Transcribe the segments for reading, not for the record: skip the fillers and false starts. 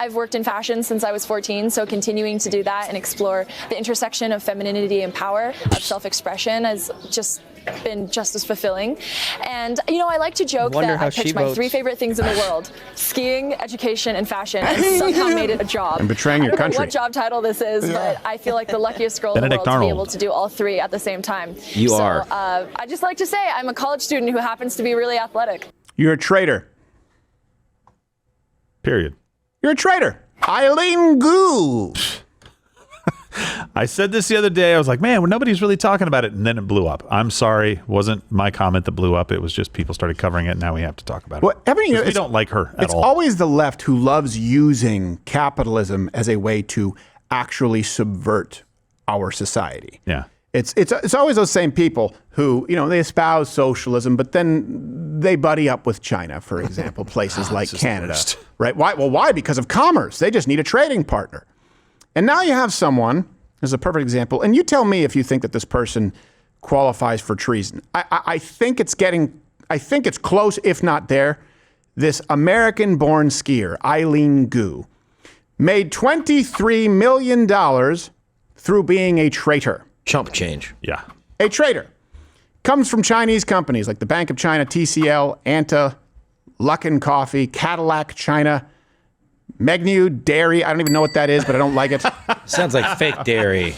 I've worked in fashion since I was 14, so continuing to do that and explore the intersection of femininity and power, of self-expression, has just been just as fulfilling. And, you know, I like to joke that I picked my 3 favorite things in the world: skiing, education, and fashion, and somehow made it a job. And betraying your country. I don't know what job title this is, but I feel like the luckiest girl in the world to be able to do all 3 at the same time. You are. I just like to say I'm a college student who happens to be really athletic. You're a traitor. Period. You're a traitor. Eileen Gu. I said this the other day. I was like, man, nobody's really talking about it. And then it blew up. I'm sorry. It wasn't my comment that blew up. It was just people started covering it. And now we have to talk about it. Well, we don't like her at all. It's always the left who loves using capitalism as a way to actually subvert our society. Yeah. It's always those same people who, you know, they espouse socialism, but then they buddy up with China, for example, places like Canada. Right? Why? Well, why? Because of commerce. They just need a trading partner. And now you have someone, as a perfect example, and you tell me if you think that this person qualifies for treason. I think it's close, if not there. This American-born skier, Eileen Gu, made $23 million through being a traitor. Chump change. Yeah. A traitor. Comes from Chinese companies like the Bank of China, TCL, Anta, Luckin Coffee, Cadillac China, Megnew Dairy. I don't even know what that is, but I don't like it. Sounds like fake dairy.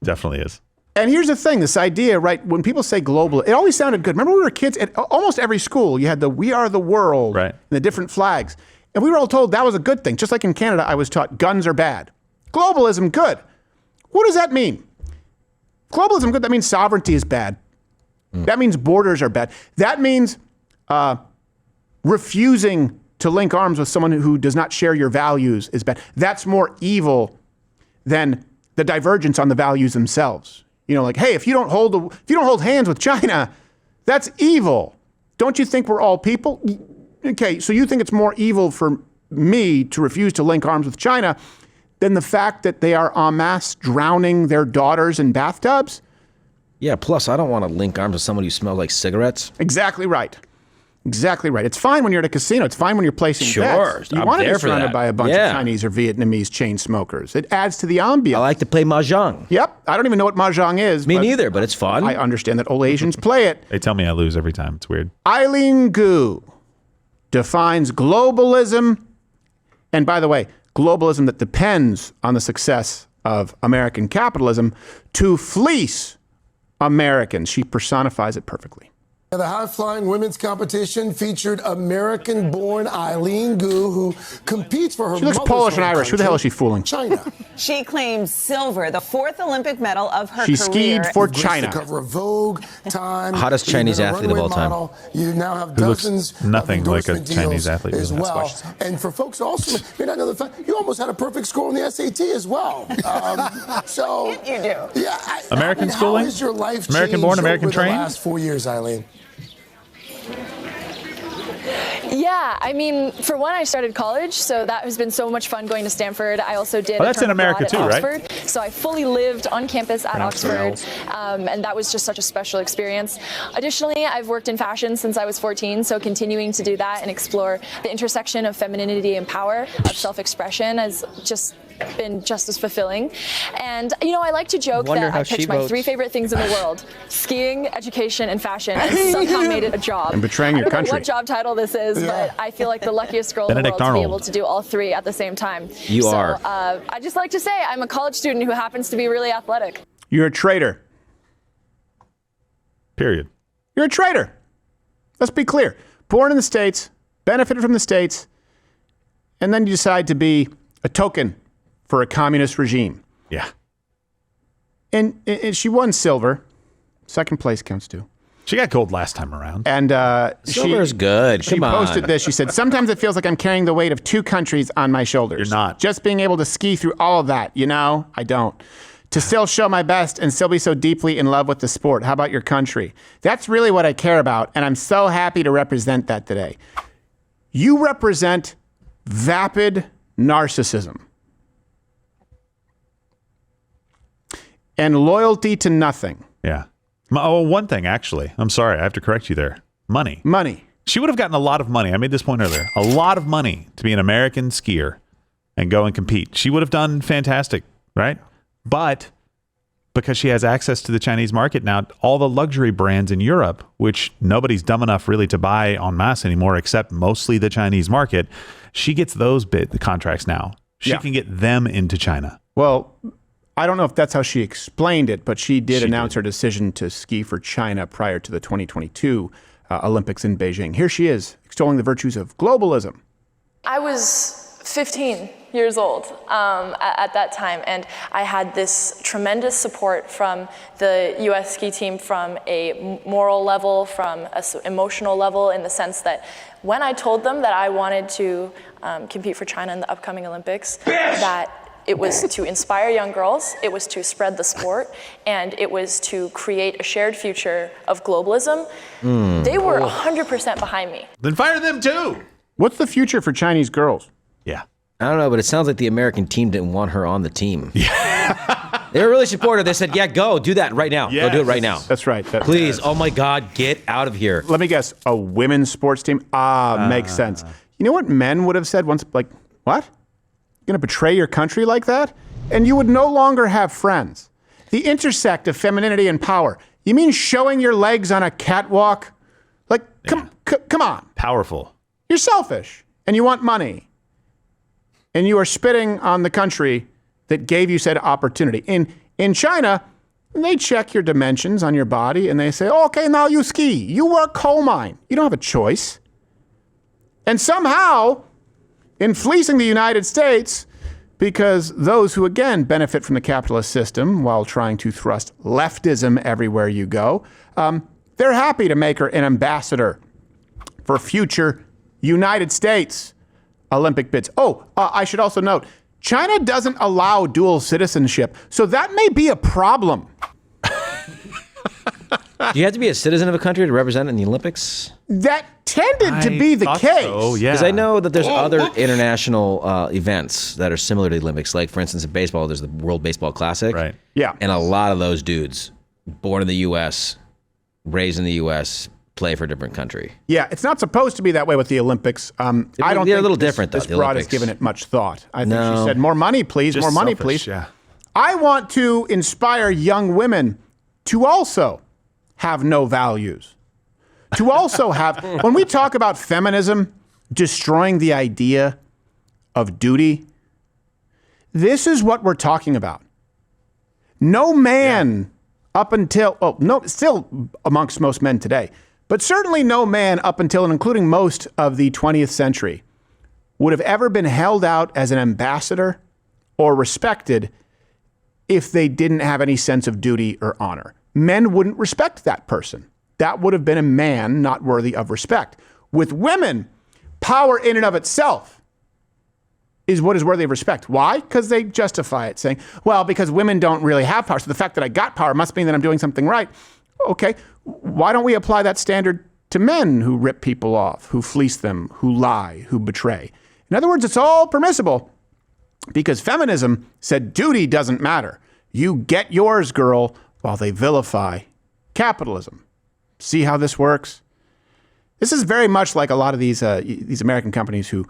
Definitely is. And here's the thing, this idea, right? When people say global, it always sounded good. Remember when we were kids, at almost every school, you had the "We Are the World" right, and the different flags. And we were all told that was a good thing. Just like in Canada, I was taught guns are bad. Globalism, good. What does that mean? Globalism, good. That means sovereignty is bad. That means borders are bad. That means refusing to link arms with someone who does not share your values is bad. That's more evil than the divergence on the values themselves. You know, like, hey, if you don't hold hands with China, that's evil. Don't you think we're all people? Okay, so you think it's more evil for me to refuse to link arms with China than the fact that they are en masse drowning their daughters in bathtubs? Yeah, plus I don't want to link arms with someone who smells like cigarettes. Exactly right. Exactly right. It's fine when you're at a casino. It's fine when you're placing bets. You want to be surrounded by a bunch of Chinese or Vietnamese chain smokers. It adds to the ambiance. I like to play mahjong. Yep. I don't even know what mahjong is. Me neither, but it's fun. I understand that old Asians play it. They tell me I lose every time. It's weird. Eileen Gu defines globalism, and by the way, globalism that depends on the success of American capitalism, to fleece Americans. She personifies it perfectly. The high-flying women's competition featured American-born Eileen Gu, who competes for her She looks Polish and Irish. Who the hell is she fooling? China. She claims silver, the 4th Olympic medal of her career. She skied for China. The cover of Vogue, Time. Hottest Chinese athlete of all time. You now have Who dozens looks nothing like a endorsement Chinese deals athlete as well. And for folks who also may not know the fact, you almost had a perfect score on the SAT as well. So you do. Yeah. American schooling? How has your life American-born, changed American over the trained? last 4 years, Eileen? Yeah, I mean, for one, I started college, so that has been so much fun going to Stanford. I also did. Oh, that's in America too, right? Oxford, so I fully lived on campus at Oxford, and that was just such a special experience. Additionally, I've worked in fashion since I was 14, so continuing to do that and explore the intersection of femininity and power, of self-expression, has just been just as fulfilling. And, you know, I like to joke that I picked my 3 favorite things in the world: skiing, education, and fashion, and somehow made it a job. And betraying your country. I don't know what job title this is, but I feel like the luckiest girl in the world to be able to do all 3 at the same time. You are. I just like to say I'm a college student who happens to be really athletic. You're a traitor. Period. You're a traitor. Let's be clear. Born in the States, benefited from the States, and then you decide to be a token for a communist regime. Yeah. And she won silver. Second place counts too. She got gold last time around. And silver's good. She posted this. She said, "Sometimes it feels like I'm carrying the weight of 2 countries on my shoulders. You're not. Just being able to ski through all of that, you know, I don't. To still show my best and still be so deeply in love with the sport. How about your country? That's really what I care about, and I'm so happy to represent that today." You represent vapid narcissism and loyalty to nothing. Yeah. Oh, one thing, actually. I'm sorry. I have to correct you there. Money. Money. She would have gotten a lot of money. I made this point earlier. A lot of money to be an American skier and go and compete. She would have done fantastic, right? But because she has access to the Chinese market now, all the luxury brands in Europe, which nobody's dumb enough really to buy en masse anymore, except mostly the Chinese market, she gets those the contracts now. She can get them into China. Well, I don't know if that's how she explained it, but she did announce her decision to ski for China prior to the 2022 Olympics in Beijing. Here she is, extolling the virtues of globalism. I was 15 years old at that time, and I had this tremendous support from the U.S. ski team from a moral level, from an emotional level, in the sense that when I told them that I wanted to compete for China in the upcoming Olympics, that it was to inspire young girls, it was to spread the sport, and it was to create a shared future of globalism, they were 100% behind me. Then fire them too. What's the future for Chinese girls? Yeah. I don't know, but it sounds like the American team didn't want her on the team. Yeah. They were really supportive. They said, yeah, go do that right now. Yes. Go do it right now. That's right. Please. Oh my God, get out of here. Let me guess. A women's sports team? Makes sense. You know what men would have said once? Like, what? You're going to betray your country like that? And you would no longer have friends. The intersect of femininity and power. You mean showing your legs on a catwalk? Like, come on. Powerful. You're selfish and you want money. And you are spitting on the country that gave you said opportunity. In China, they check your dimensions on your body and they say, oh, okay, now you ski. You work coal mine. You don't have a choice. And somehow, in fleecing the United States, because those who, again, benefit from the capitalist system while trying to thrust leftism everywhere you go, they're happy to make her an ambassador for future United States Olympic bids. Oh, I should also note, China doesn't allow dual citizenship, so that may be a problem. Do you have to be a citizen of a country to represent in the Olympics? That tended to be the case. Oh, yeah. Because I know that there's other international events that are similar to the Olympics. Like, for instance, in baseball, there's the World Baseball Classic. Right. Yeah. And a lot of those dudes, born in the U.S., raised in the U.S., play for a different country. Yeah, it's not supposed to be that way with the Olympics. I don't they're think a little different, though, this the broad has Olympics. given it much thought. I think she said, more money, please, Just more money, selfish, please. yeah. I want to inspire young women to also have no values. To also have, when we talk about feminism destroying the idea of duty, this is what we're talking about. No man up until, still amongst most men today, but certainly no man up until and including most of the 20th century would have ever been held out as an ambassador or respected if they didn't have any sense of duty or honor. Men wouldn't respect that person. That would have been a man not worthy of respect. With women, power in and of itself is what is worthy of respect. Why? Because they justify it, saying, well, because women don't really have power, so the fact that I got power must mean that I'm doing something right. Okay, why don't we apply that standard to men who rip people off, who fleece them, who lie, who betray? In other words, it's all permissible because feminism said duty doesn't matter. You get yours, girl, while they vilify capitalism. See how this works? This is very much like a lot of these American companies who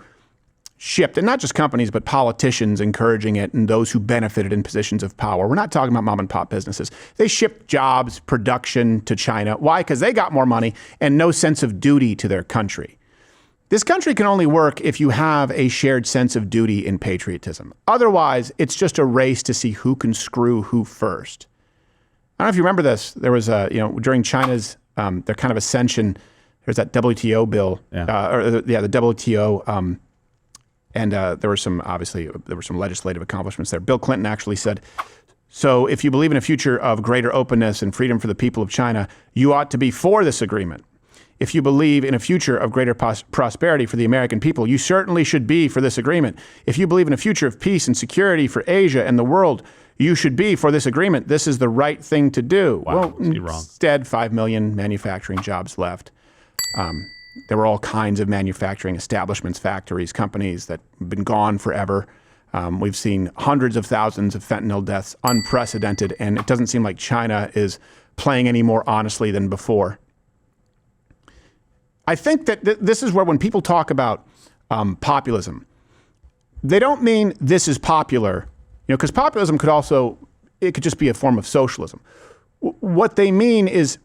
shipped, and not just companies, but politicians encouraging it and those who benefited in positions of power. We're not talking about mom and pop businesses. They shipped jobs, production to China. Why? Because they got more money and no sense of duty to their country. This country can only work if you have a shared sense of duty and patriotism. Otherwise, it's just a race to see who can screw who first. I don't know if you remember this. There was during China's their kind of ascension, there's that WTO bill, the WTO, and there were some legislative accomplishments there. Bill Clinton actually said, so if you believe in a future of greater openness and freedom for the people of China, you ought to be for this agreement. If you believe in a future of greater prosperity for the American people, you certainly should be for this agreement. If you believe in a future of peace and security for Asia and the world, you should be for this agreement. This is the right thing to do. Wow, well, wrong. Instead, 5 million manufacturing jobs left. There were all kinds of manufacturing establishments, factories, companies that have been gone forever. We've seen hundreds of thousands of fentanyl deaths, unprecedented, and it doesn't seem like China is playing any more honestly than before. I think that this is where when people talk about populism, they don't mean this is popular, because populism could also, it could just be a form of socialism. What they mean is,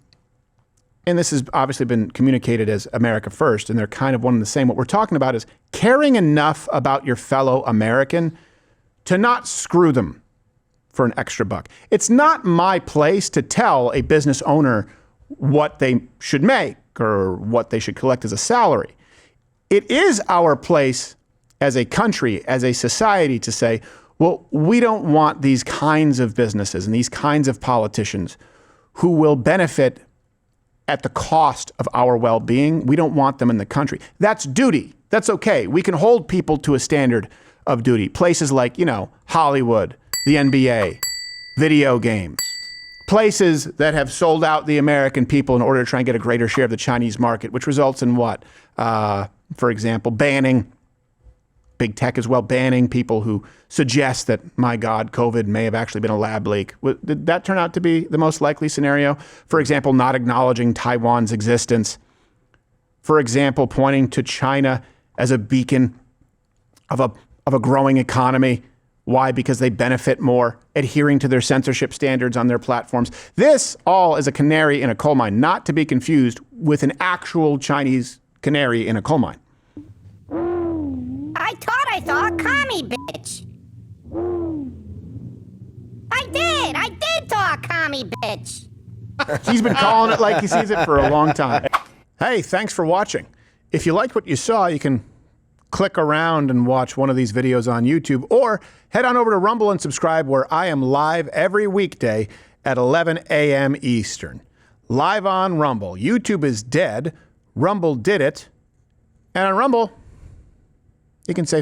and this has obviously been communicated as America First, and they're kind of one and the same. What we're talking about is caring enough about your fellow American to not screw them for an extra buck. It's not my place to tell a business owner what they should make or what they should collect as a salary. It is our place as a country, as a society, to say, well, we don't want these kinds of businesses and these kinds of politicians who will benefit at the cost of our well-being. We don't want them in the country. That's duty. That's okay. We can hold people to a standard of duty. Places like, Hollywood, the NBA, video games, places that have sold out the American people in order to try and get a greater share of the Chinese market, which results in what? For example, banning big tech as well, banning people who suggest that, my God, COVID may have actually been a lab leak. Did that turn out to be the most likely scenario? For example, not acknowledging Taiwan's existence. For example, pointing to China as a beacon of a growing economy. Why? Because they benefit more, adhering to their censorship standards on their platforms. This all is a canary in a coal mine, not to be confused with an actual Chinese canary in a coal mine. I saw a commie bitch. I did saw a commie bitch. He's been calling it like he sees it for a long time. Hey, thanks for watching. If you liked what you saw, you can click around and watch one of these videos on YouTube, or head on over to Rumble and subscribe, where I am live every weekday at 11 a.m. Eastern. Live on Rumble. YouTube is dead. Rumble did it. And on Rumble, you can say